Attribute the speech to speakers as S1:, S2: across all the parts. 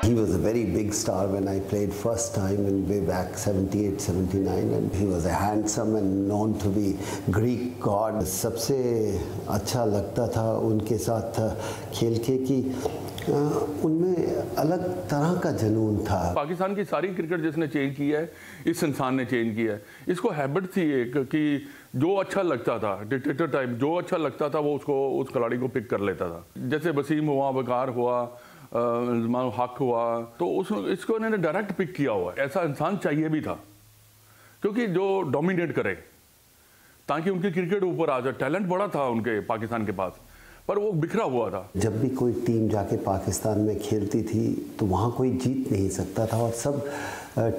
S1: He was a very big star when I played first time in way back 78, 79 and he was a handsome and known to be Greek god. सबसे अच्छा लगता था उनके साथ खेल के कि उनमें अलग तरह का जुनून था।
S2: पाकिस्तान की सारी क्रिकेट जिसने चेंज की है इस इंसान ने चेंज किया है। इसको हैबिट थी एक कि जो अच्छा लगता था डिक्टेटर टाइप जो अच्छा लगता था वो उसको उस खिलाड़ी को पिक कर लेता था। जैसे वसीम हुआ, वकार हुआ, हक हुआ, तो इसको इन्होंने डायरेक्ट पिक किया हुआ। ऐसा इंसान चाहिए भी था क्योंकि जो डोमिनेट करे ताकि उनकी क्रिकेट ऊपर आ जाए। टैलेंट बड़ा था उनके पाकिस्तान के पास पर वो बिखरा हुआ था।
S1: जब भी कोई टीम जाके पाकिस्तान में खेलती थी तो वहाँ कोई जीत नहीं सकता था और सब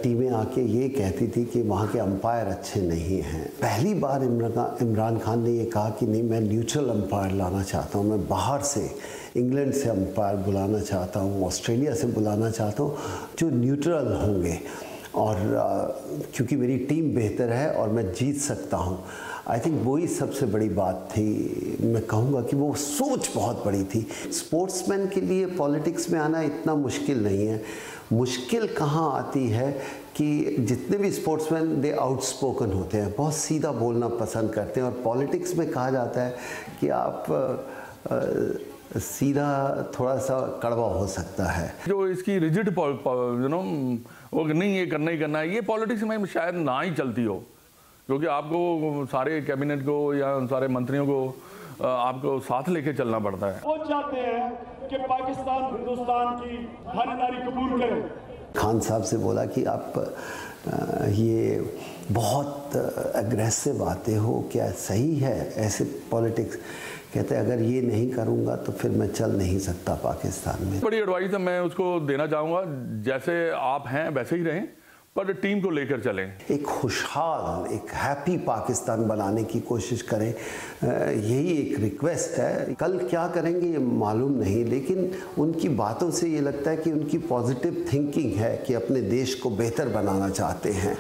S1: टीमें आके ये कहती थी कि वहाँ के अंपायर अच्छे नहीं हैं। पहली बार इमरान खान ने ये कहा कि नहीं, मैं न्यूट्रल अंपायर लाना चाहता हूँ, मैं बाहर से इंग्लैंड से अंपायर बुलाना चाहता हूँ, ऑस्ट्रेलिया से बुलाना चाहता हूँ जो न्यूट्रल होंगे और क्योंकि मेरी टीम बेहतर है और मैं जीत सकता हूँ। आई थिंक वही सबसे बड़ी बात थी। मैं कहूँगा कि वो सोच बहुत बड़ी थी। स्पोर्ट्समैन के लिए पॉलिटिक्स में आना इतना मुश्किल नहीं है। मुश्किल कहाँ आती है कि जितने भी स्पोर्ट्समैन दे आउटस्पोकन होते हैं, बहुत सीधा बोलना पसंद करते हैं और पॉलिटिक्स में कहा जाता है कि आप सीधा थोड़ा सा कड़वा हो सकता है।
S2: जो इसकी रिजिड वो नहीं ये करना ही करना है, ये पॉलिटिक्स में शायद ना ही चलती हो क्योंकि आपको सारे कैबिनेट को या सारे मंत्रियों को आपको साथ लेके चलना पड़ता है।
S3: वो चाहते हैं कि पाकिस्तान हिंदुस्तान की भागीदारी कबूल करे।
S1: खान साहब से बोला कि आप ये बहुत अग्रेसिव आते हो, क्या सही है ऐसे पॉलिटिक्स? कहते अगर ये नहीं करूँगा तो फिर मैं चल नहीं सकता पाकिस्तान में।
S2: बड़ी एडवाइस है मैं उसको देना चाहूँगा, जैसे आप हैं वैसे ही रहें पर टीम को लेकर चलें।
S1: एक खुशहाल, एक हैप्पी पाकिस्तान बनाने की कोशिश करें, यही एक रिक्वेस्ट है। कल क्या करेंगे ये मालूम नहीं, लेकिन उनकी बातों से ये लगता है कि उनकी पॉजिटिव थिंकिंग है कि अपने देश को बेहतर बनाना चाहते हैं।